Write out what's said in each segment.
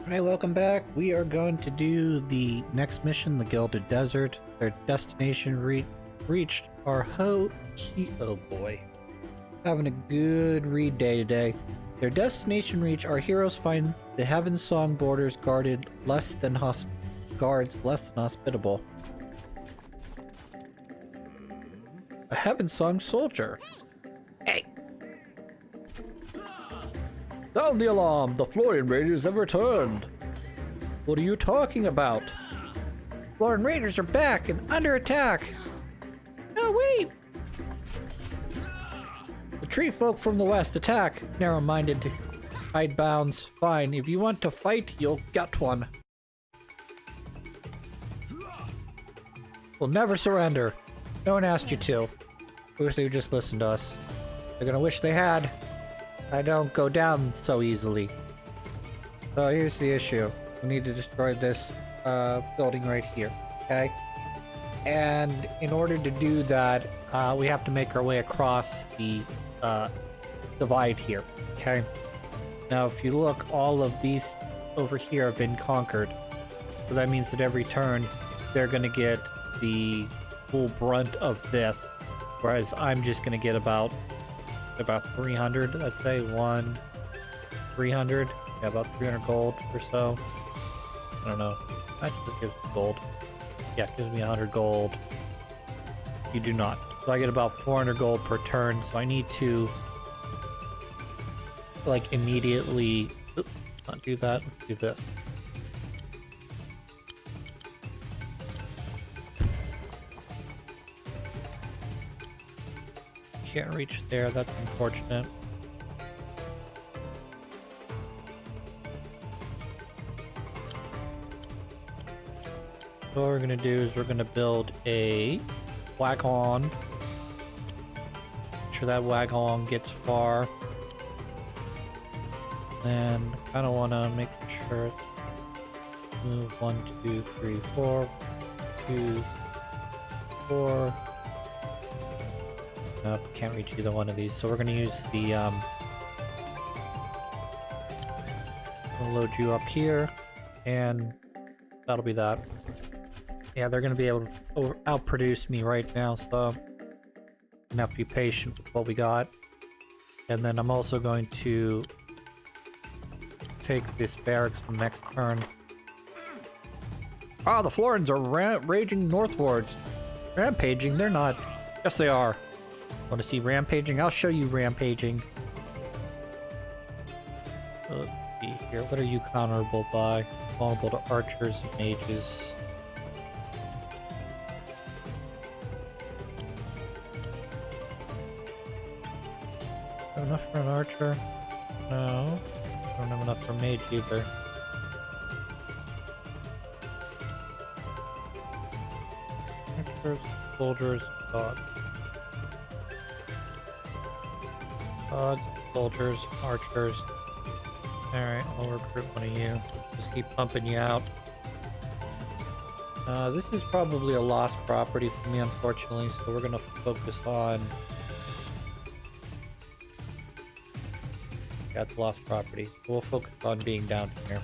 Alright, welcome back. We are going to do the next mission, the Gilded Desert. Their destination reached our oh boy. Having a good read day today. Their destination reach, our heroes find the Heaven Song borders guarded less than hospitable. A Heaven Song soldier. Hey! Sound the alarm! The Florian Raiders have returned! What are you talking about? Florian Raiders are back and under attack! No, wait! The tree folk from the west attack! Narrow-minded hidebounds. Fine, if you want to fight, you'll get one. We'll never surrender. No one asked you to. I wish they would just listen to us. They're gonna wish they had. I don't go down so easily. So here's the issue. We need to destroy this building right here, okay? And in order to do that, we have to make our way across the divide here, okay? Now, if you look, all of these over here have been conquered. So that means that every turn, they're gonna get the full brunt of this, whereas I'm just gonna get about 300, I'd say. 300, yeah, about 300 gold or so. I don't know. Actually, just gives me gold. Yeah, it gives me 100 gold. You do not. So I get about 400 gold per turn, so I need to like immediately not do that. Let's do this. Can't reach there, that's unfortunate. So what we're gonna do is we're gonna build a wagon. Make sure that wagon gets far. And I kinda wanna make sure move 1, 2, 3, 4, 2, 4. Nope, can't reach either one of these, so we're gonna use the I'll load you up here, and that'll be that. Yeah, they're gonna be able to outproduce me right now, so I'm gonna have to be patient with what we got. And then I'm also going to take this barracks the next turn. Ah, the Florians are raging northwards. Rampaging? They're not. Yes, they are. Want to see rampaging? I'll show you rampaging. Let's see here. What are you counterable by? Vulnerable to archers and mages. Have enough for an archer? No. Don't have enough for a mage either. Archers, soldiers, dogs. Dogs, soldiers, archers. Alright, I'll recruit one of you. Just keep pumping you out. This is probably a lost property for me, unfortunately, so we're gonna focus on... Yeah, it's lost property. We'll focus on being down here.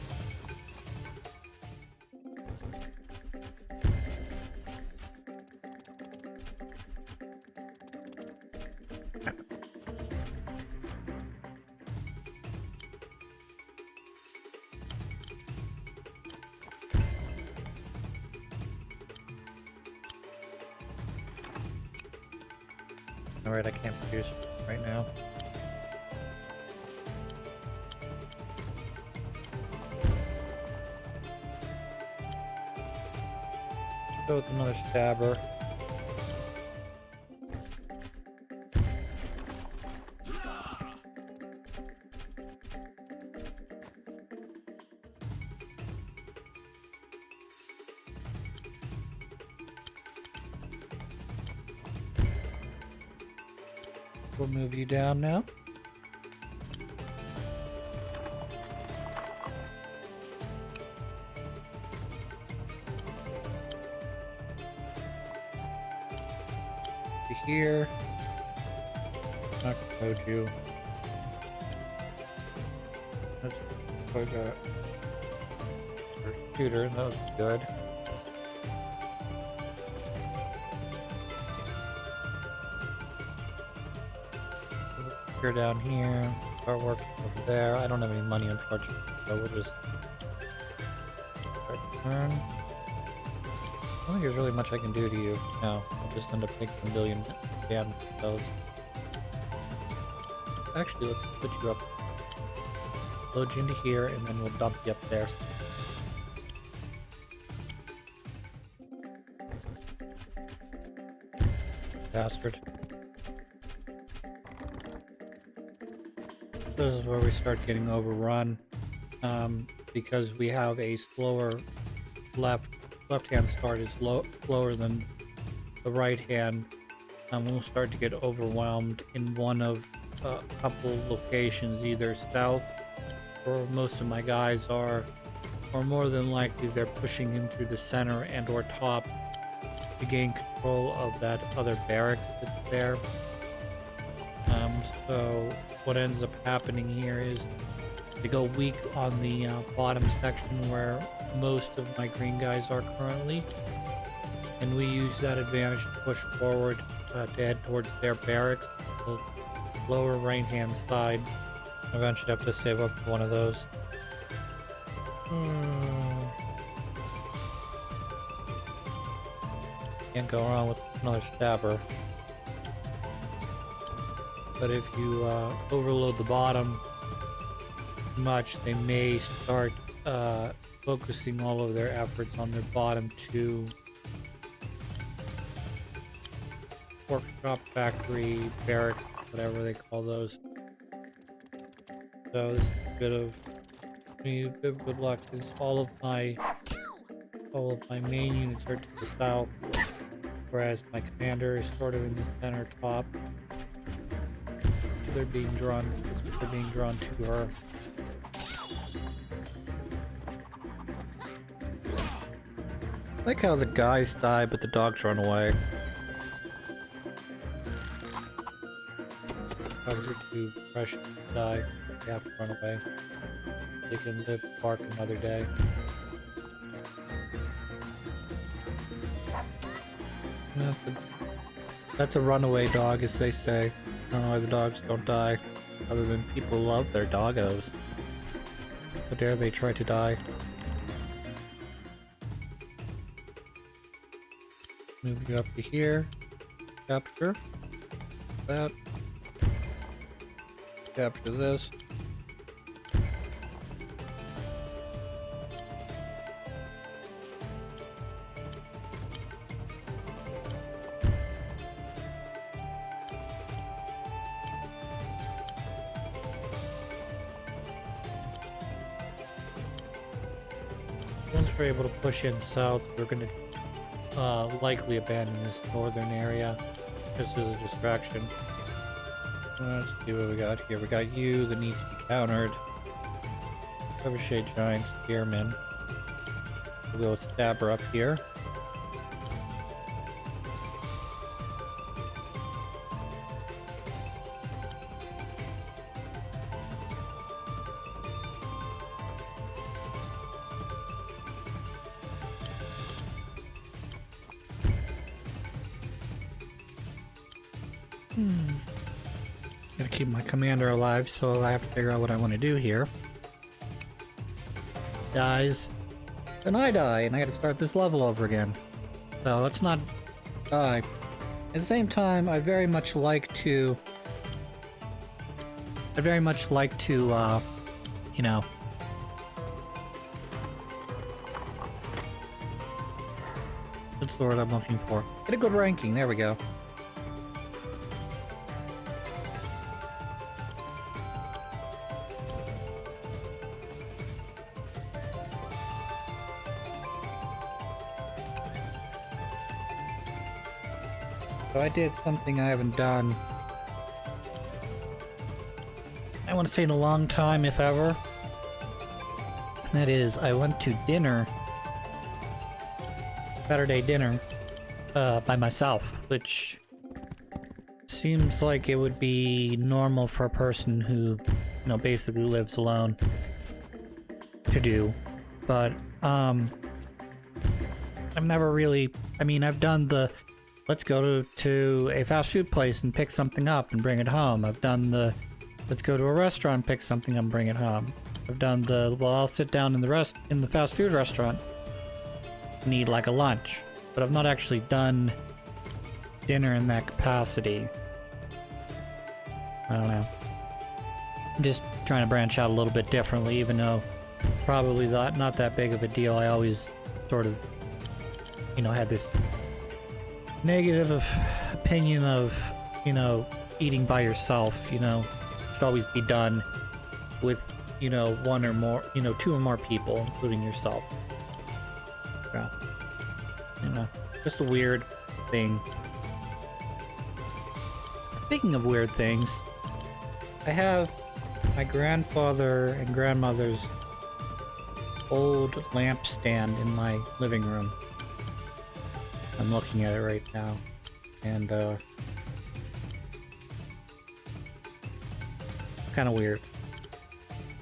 Alright, I can't produce right now. Go with another stabber. We'll move you down now. Here. Not gonna load you. Let's put that. shooter, that was good. Here down here, start working over there. I don't have any money, unfortunately, so we'll just start to turn. I don't think there's really much I can do to you. No, I'll just end up taking a million damage of those. Actually, let's put you up. Load you into here, and then we'll dump you up there. Bastard. This is where we start getting overrun, because we have a slower left-hand start is slower than the right hand. We'll start to get overwhelmed in one of a couple locations, either south, where most of my guys are, or more than likely they're pushing him through the center and or top to gain control of that other barracks that's there. So what ends up happening here is they go weak on the bottom section where most of my green guys are currently, and we use that advantage to push forward to head towards their barracks, the lower right hand side. Eventually have to save up one of those. Can't go wrong with another stabber. But if you overload the bottom much, they may start focusing all of their efforts on their bottom two workshop, factory, barracks, whatever they call those. So this is a bit of good luck, because all of my main units are to the south, whereas my commander is sort of in the center top. They're being drawn to her. I like how the guys die, but the dogs run away. Dogs are too precious to die. They have to run away. They can live to bark another day. That's a runaway dog, as they say. I don't know why the dogs don't die, other than people love their doggos. How dare they try to die? Move you up to here. Capture that. Capture this. Once we're able to push in south, we're going to likely abandon this northern area just as a distraction. Let's see what we got here. We got you that needs to be countered. Trebuchet Giant Spearman. We'll go with Stabber up here. Gotta keep my commander alive, so I have to figure out what I want to do here. Dies. Then I die, and I gotta start this level over again. So let's not die. At the same time, I very much like to... you know... What's the word I'm looking for? Get a good ranking, there we go. So I did something I haven't done, I want to say in a long time, if ever. That is, I went to dinner, Saturday dinner, by myself, which seems like it would be normal for a person who, you know, basically lives alone to do. But, I've never really, I mean, I've done the, let's go to a fast food place and pick something up and bring it home. I've done the, let's go to a restaurant, pick something up and bring it home. I've done the, well, I'll sit down in the fast food restaurant and eat like a lunch. But I've not actually done dinner in that capacity. I don't know. I'm just trying to branch out a little bit differently, even though probably not that big of a deal. I always sort of, you know, had this negative opinion of, you know, eating by yourself, you know, should always be done with, you know, one or more, you know, two or more people, including yourself. Yeah. You know, just a weird thing. Speaking of weird things, I have my grandfather and grandmother's old lamp stand in my living room. I'm looking at it right now, and kind of weird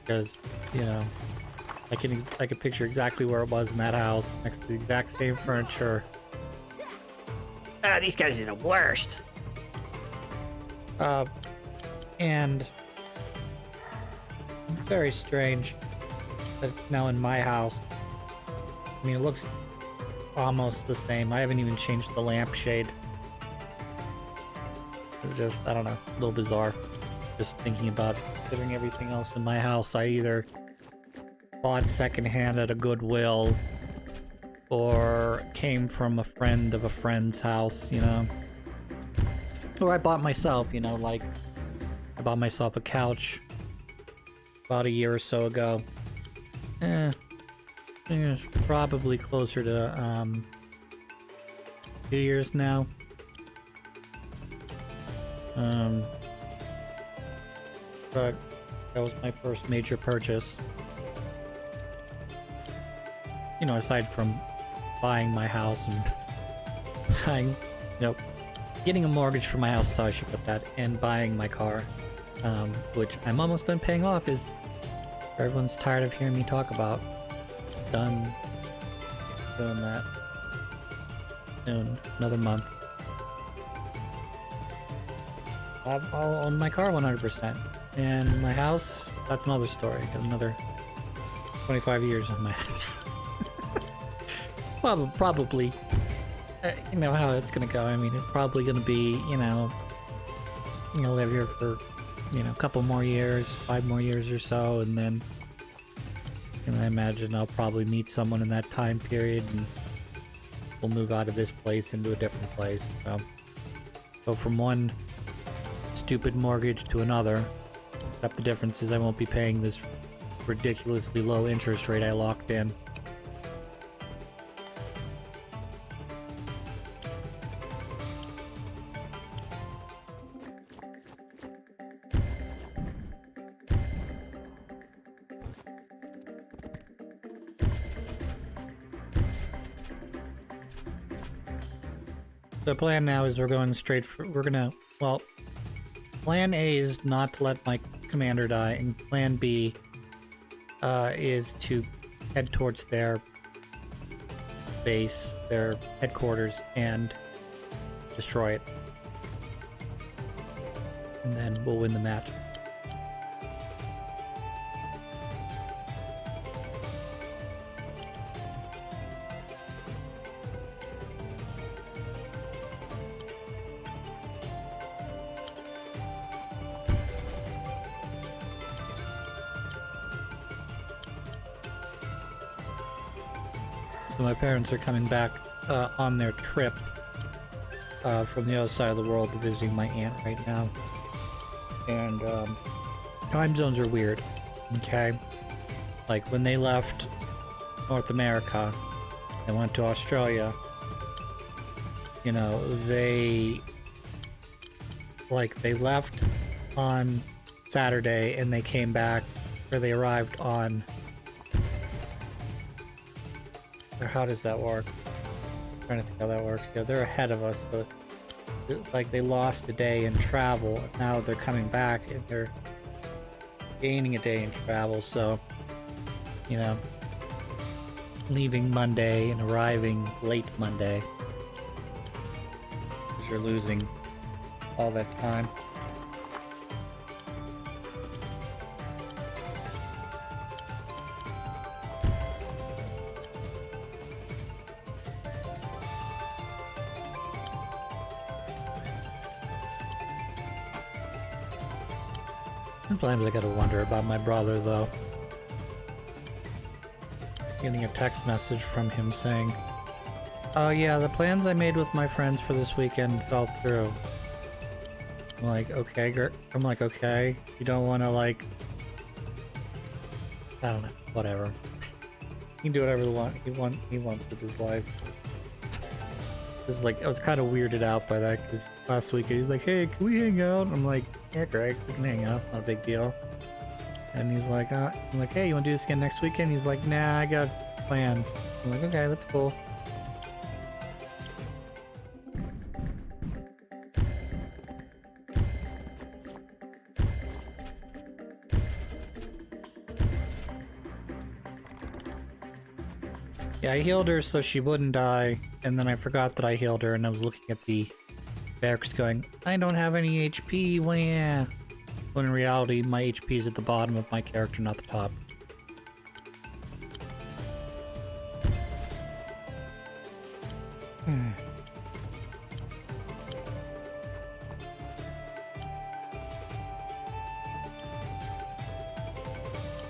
because, you know, I can picture exactly where it was in that house, next to the exact same furniture. Ah, these guys are the worst. And it's very strange that it's now in my house. I mean, it looks almost the same. I haven't even changed the lampshade. It's just, I don't know, a little bizarre. Just thinking about it, considering everything else in my house, I either bought secondhand at a Goodwill or came from a friend of a friend's house, you know. Or I bought myself, you know, like I bought myself a couch about a year or so ago. I think it's probably closer to 2 years now. But that was my first major purchase. You know, aside from buying my house and buying, you know, getting a mortgage for my house, so I should put that, and buying my car, which I'm almost done paying off, is everyone's tired of hearing me talk about. Done doing that soon, another month. I'll own my car 100%, and my house, that's another story. Got another 25 years on my house. Probably. You know how it's gonna go. I mean, it's probably gonna be, you know, live here for, you know, a couple more years, 5 more years or so, and then, you know, I imagine I'll probably meet someone in that time period, and we'll move out of this place into a different place. So, go from one stupid mortgage to another. Except the difference is I won't be paying this ridiculously low interest rate I locked in. The plan now is we're going straight for, well, plan A is not to let my commander die, and plan B is to head towards their base, their headquarters, and destroy it. And then we'll win the match. So my parents are coming back on their trip from the other side of the world, visiting my aunt right now. And time zones are weird, okay? Like when they left North America and went to Australia, you know, they left on Saturday and they came back, or they arrived on, or how does that work? I'm trying to think how that works. Yeah, they're ahead of us, but like they lost a day in travel. Now they're coming back and they're gaining a day in travel. So, you know, leaving Monday and arriving late Monday. Because you're losing all that time. Sometimes I gotta wonder about my brother, though. Getting a text message from him saying, "Oh yeah, the plans I made with my friends for this weekend fell through." I'm like, okay, okay. You don't want to, like... I don't know, whatever. He can do whatever he wants with his life. It's like, I was kind of weirded out by that, because last weekend he's like, "Hey, can we hang out?" I'm like, "Yeah, Greg, we can hang out, it's not a big deal." And he's like, I'm like, "Hey, you want to do this again next weekend?" He's like, "Nah, I got plans." I'm like, "Okay, that's cool." Yeah, I healed her so she wouldn't die, and then I forgot that I healed her, and I was looking at the barracks going, "I don't have any HP, wah." When in reality, my HP is at the bottom of my character, not the top.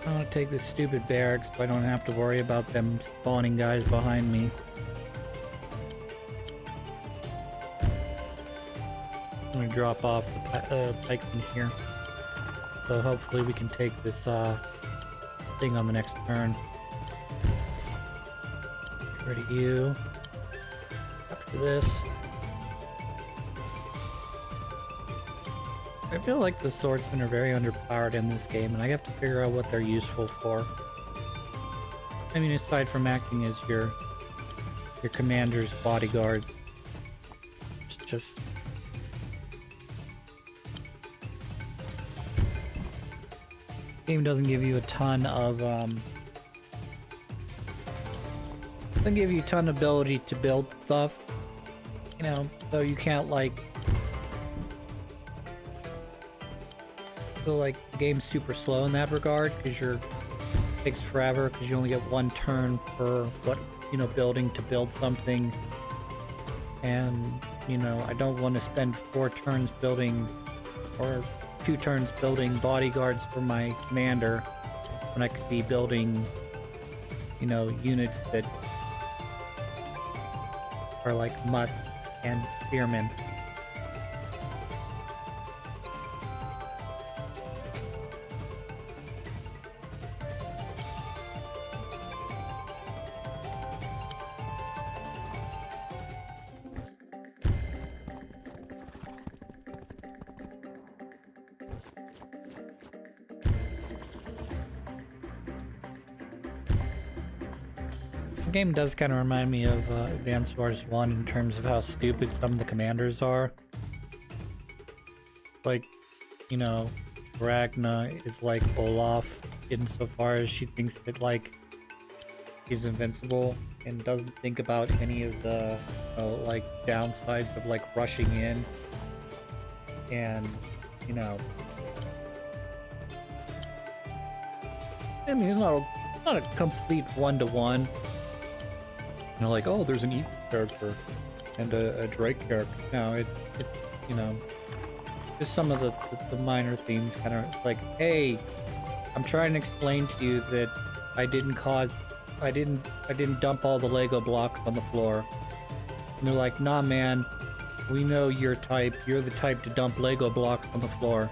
I want to take this stupid barracks so I don't have to worry about them spawning guys behind me. I'm gonna drop off the pikeman here. So hopefully we can take this thing on the next turn. Get rid of you. After this. I feel like the swordsmen are very underpowered in this game, and I have to figure out what they're useful for. I mean, aside from acting as your commander's bodyguards. It's just... game doesn't give you a ton of, doesn't give you a ton of ability to build stuff. You know, so you can't, like... feel like the game's super slow in that regard, because it takes forever, because you only get one turn per building to build something. And, you know, I don't want to spend 4 turns building, or 2 turns building bodyguards for my commander, when I could be building, you know, units that are like mutts and spearmen. The game does kind of remind me of Advance Wars 1 in terms of how stupid some of the commanders are. Like, you know, Ragna is like Olaf insofar as she thinks that, like, he's invincible and doesn't think about any of the, like, downsides of, like, rushing in. And, you know... I mean, it's not a complete one-to-one. You know, like, oh, there's an Ethan character and a Drake character. No, it you know, just some of the minor themes kind of like, hey, I'm trying to explain to you that I didn't dump all the Lego blocks on the floor. And they're like, nah, man, we know your type. You're the type to dump Lego blocks on the floor.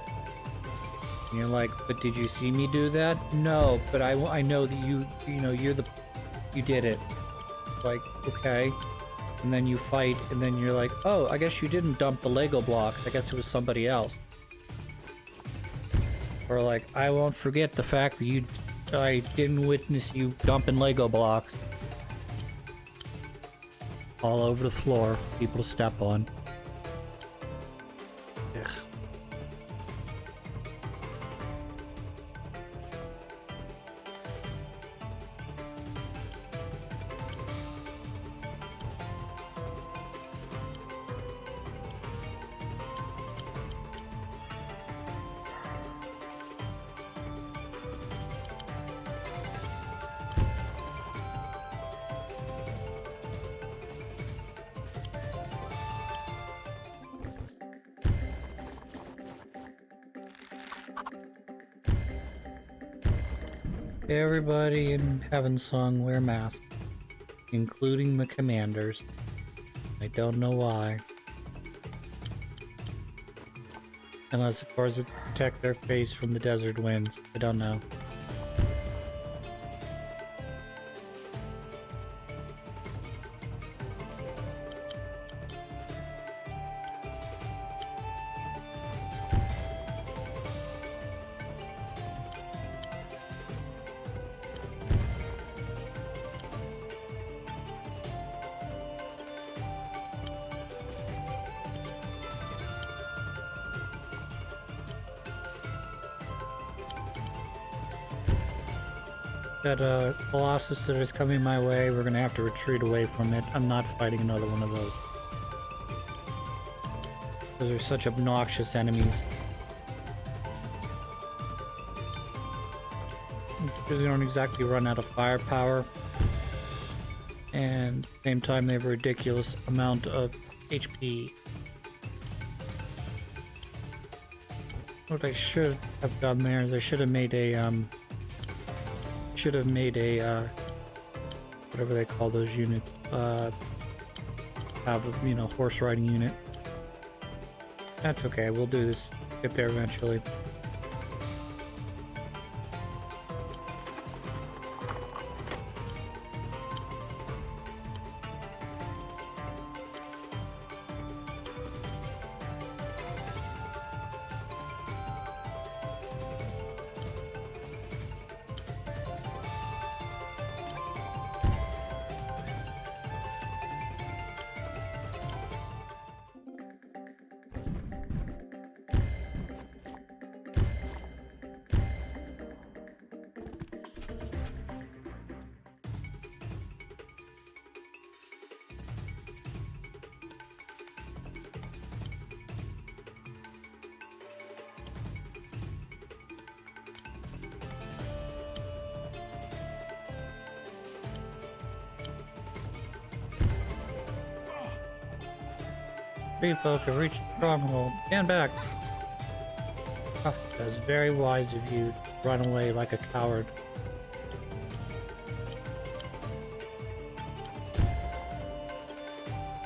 And you're like, but did you see me do that? No, but I know that you did it. Like, okay. And then you fight, and then you're like, oh, I guess you didn't dump the Lego blocks. I guess it was somebody else. Or like, I won't forget the fact that I didn't witness you dumping Lego blocks all over the floor for people to step on. Ugh. Everybody in Heaven Song wear masks, including the commanders. I don't know why. Unless, of course, it's to protect their face from the desert winds. I don't know. That Colossus that is coming my way, we're gonna have to retreat away from it. I'm not fighting another one of those. Those are such obnoxious enemies. Because they don't exactly run out of firepower. And at the same time they have a ridiculous amount of HP. What I should have done there is I should have made a whatever they call those units, have a, you know, horse riding unit. That's okay, we'll do this, get there eventually. Three folk have reached the stronghold. Stand back! Ah, that was very wise of you to run away like a coward.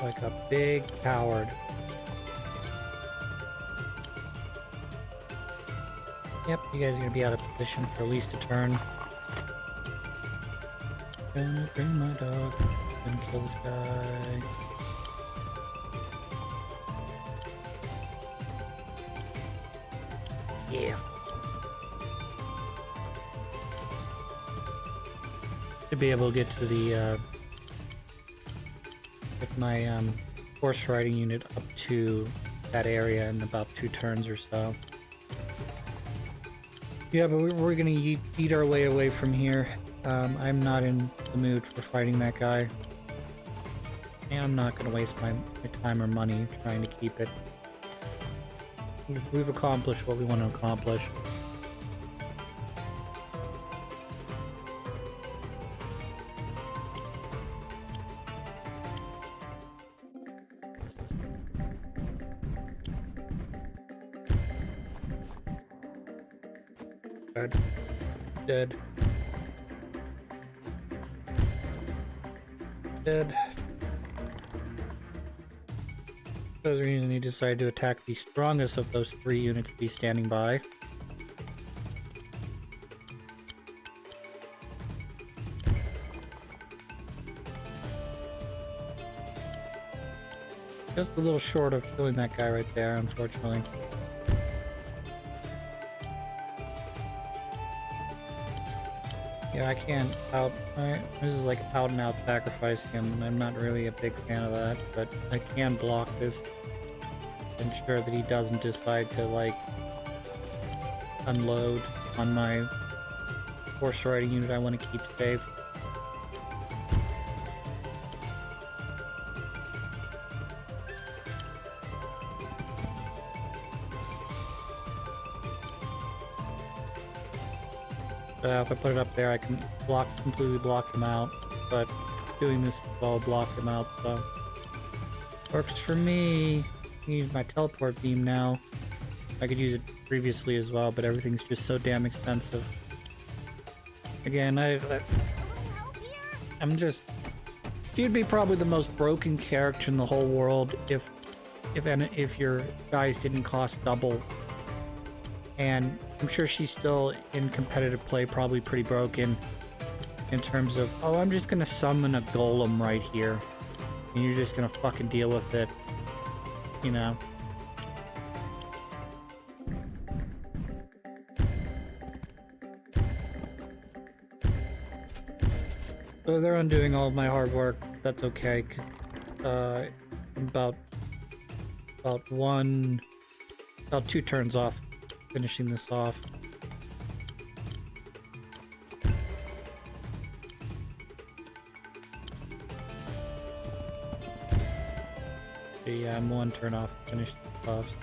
Like a big coward. Yep, you guys are gonna be out of position for at least a turn. Gonna bring my dog and kill this guy. Yeah. To be able to get to the get my horse riding unit up to that area in about 2 turns or so. Yeah, but we're gonna eat our way away from here. I'm not in the mood for fighting that guy. And I'm not gonna waste my time or money trying to keep it. We've accomplished what we want to accomplish. Dead. Dead. Dead. There's a reason he decided to attack the strongest of those 3 units to be standing by. Just a little short of killing that guy right there, unfortunately. Yeah, I can't this is like out and out sacrificing him, and I'm not really a big fan of that, but I can block this. Ensure that he doesn't decide to, like, unload on my horse riding unit I want to keep safe. If I put it up there, I can completely block him out, but doing this will block him out, so works for me. I can use my teleport beam now. I could use it previously as well, but everything's just so damn expensive. Again, I'm just... You'd be probably the most broken character in the whole world if your guys didn't cost double. And I'm sure she's still in competitive play, probably pretty broken in terms of, oh, I'm just gonna summon a golem right here, and you're just gonna fucking deal with it, you know. So they're undoing all of my hard work. That's okay. About 2 turns off finishing this off. Yeah, I'm 1 turn off finish this off.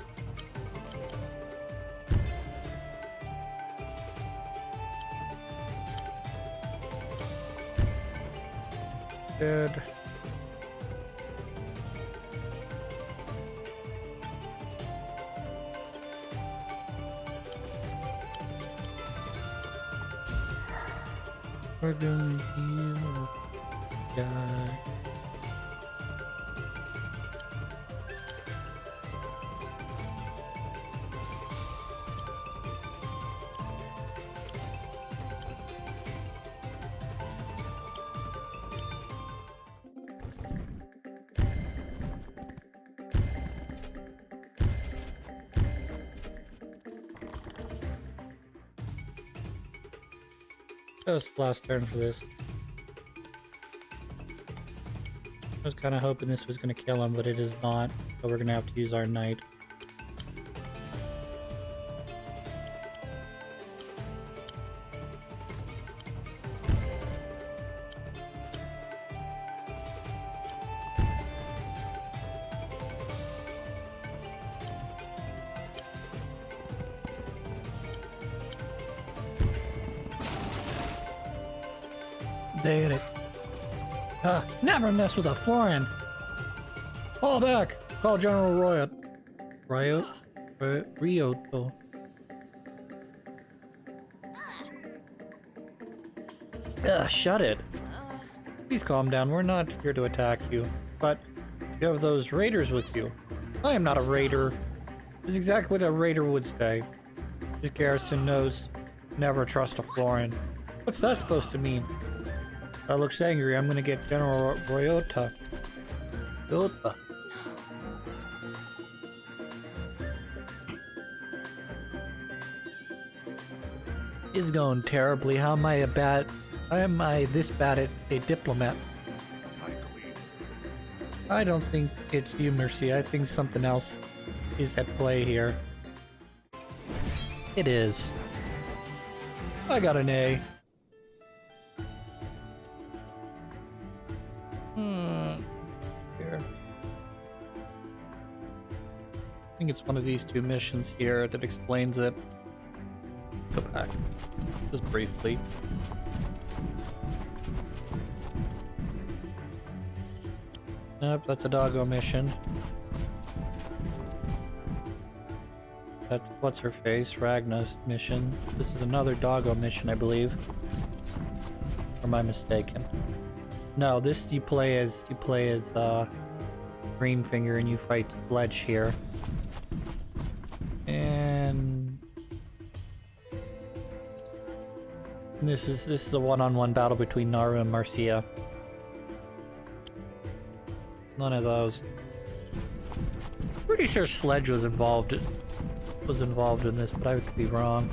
Good. We're gonna heal the guy. That was the last turn for this. I was kind of hoping this was going to kill him, but it is not. So we're going to have to use our knight. Did it. Never mess with a foreign. Fall back. Call General Riot. Ryoto. Shut it. Please calm down. We're not here to attack you. But you have those raiders with you. I am not a raider. It's exactly what a raider would say. This garrison knows never trust a foreign. What's that supposed to mean? That looks angry. I'm gonna get General Ryota. Ryota. It's going terribly. How am I this bad at a diplomat? I don't think it's you, Mercy. I think something else is at play here. It is. I got an A. Here. I think it's one of these 2 missions here that explains it. Go back. Just briefly. Nope, that's a doggo mission. That's what's her face, Ragna's mission. This is another doggo mission, I believe. Or am I mistaken? No, this you play as Greenfinger and you fight Sledge here. And this is a one-on-one battle between Naru and Marcia. None of those. Pretty sure Sledge was involved in this, but I could be wrong.